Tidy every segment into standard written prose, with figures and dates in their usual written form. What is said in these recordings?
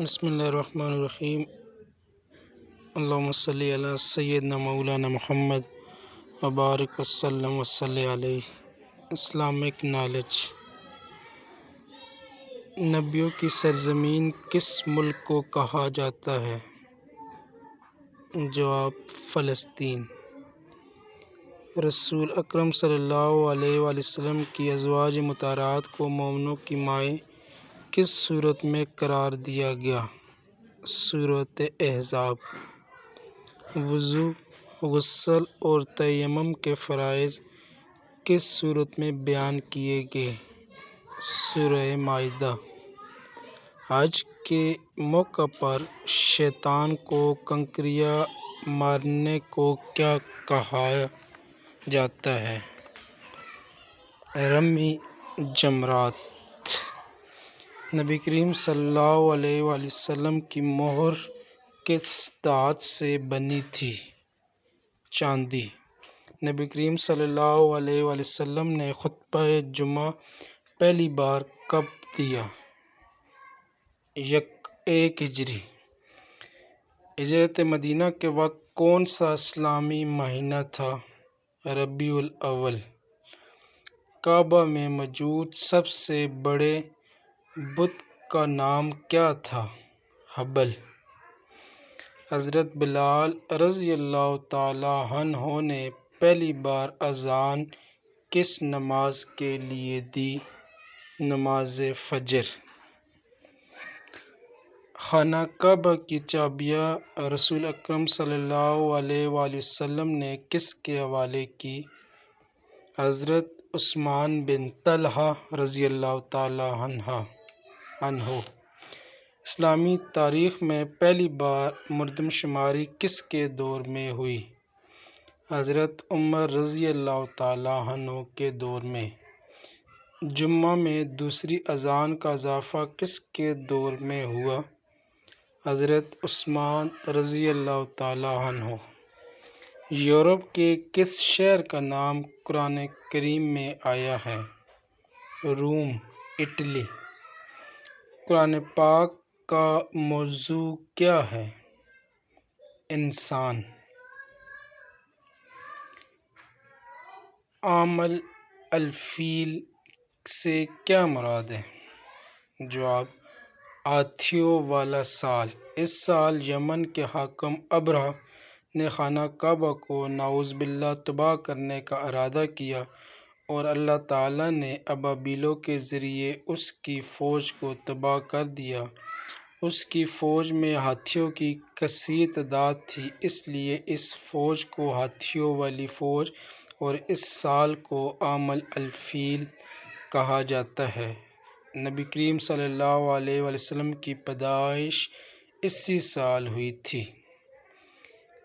بسم اللہ الرحمن الرحیم۔ اللہم صلی علی سیدنا مولانا محمد وبارک وسلم وصلی علیہ۔ Islamic knowledge. نبیوں کی سرزمین کس ملک کو کہا جاتا ہے؟ جواب: فلسطین۔ رسول اکرم صلی اللہ علیہ وآلہ وسلم کی ازواج مطہرات کو مومنوں کی مائیں کس سورت میں قرار دیا گیا؟ سورۃ احزاب۔ وضو، غسل اور تیمم کے فرائض کس سورت میں بیان کیے گئے؟ سورہ مائدہ۔ حج کے موقع پر شیطان کو کنکریاں مارنے کو کیا کہا جاتا ہے؟ رمی جمرات۔ نبی کریم صلی اللہ علیہ وآلہ وسلم کی مہر کس دھات سے بنی تھی؟ چاندی۔ نبی کریم صلی اللہ علیہ وآلہ وسلم نے خطبہ جمعہ پہلی بار کب دیا؟ 1 ہجری۔ ہجرت مدینہ کے وقت کون سا اسلامی مہینہ تھا؟ ربیع الاول۔ کعبہ میں موجود سب سے بڑے بت کا نام کیا تھا؟ ہبل۔ حضرت بلال رضی اللہ تعالیٰ عنہ نے پہلی بار اذان کس نماز کے لیے دی؟ نماز فجر۔ خانہ کعبہ کی چابیاں رسول اکرم صلی اللہ علیہ وآلہ وسلم نے کس کے حوالے کی؟ حضرت عثمان بن طلحہ رضی اللہ تعالیٰ عنہ۔ اسلامی تاریخ میں پہلی بار مردم شماری کس کے دور میں ہوئی؟ حضرت عمر رضی اللہ تعالیٰ عنہ کے دور میں۔ جمعہ میں دوسری اذان کا اضافہ کس کے دور میں ہوا؟ حضرت عثمان رضی اللہ تعالیٰ عنہ۔ یورپ کے کس شہر کا نام قرآن کریم میں آیا ہے؟ روم، اٹلی۔ قرآن پاک کا موضوع کیا ہے؟ انسان۔ عام الفیل سے کیا مراد ہے؟ جواب: ہاتھیوں والا سال۔ اس سال یمن کے حاکم ابرہہ نے خانہ کعبہ کو نعوذ باللہ تباہ کرنے کا ارادہ کیا اور اللہ تعالیٰ نے ابابیلوں کے ذریعے اس کی فوج کو تباہ کر دیا۔ اس کی فوج میں ہاتھیوں کی کثیر تعداد تھی، اس لیے اس فوج کو ہاتھیوں والی فوج اور اس سال کو عام الفیل کہا جاتا ہے۔ نبی کریم صلی اللہ علیہ وآلہ وسلم کی پیدائش اسی سال ہوئی تھی۔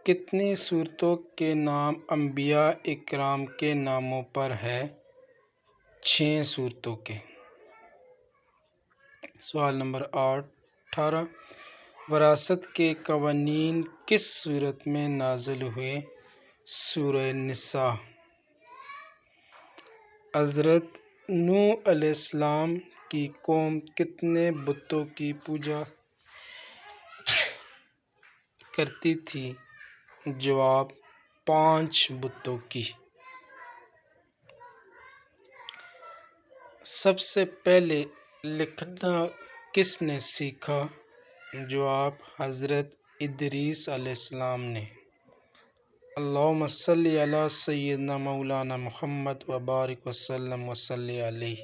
کتنی سورتوں کے نام انبیاء اکرام کے ناموں پر ہے؟ 6 سورتوں کے۔ سوال نمبر 18۔ وراثت کے قوانین کس سورت میں نازل ہوئے؟ سورہ نساء۔ حضرت نوح علیہ السلام کی قوم کتنے بتوں کی پوجا کرتی تھی؟ جواب: 5 بتوں کی۔ سب سے پہلے لکھنا کس نے سیکھا؟ جواب: حضرت ادریس علیہ السلام نے۔ اللہم صلی علی سیدنا مولانا محمد وبارک وسلم وصلی علیہ۔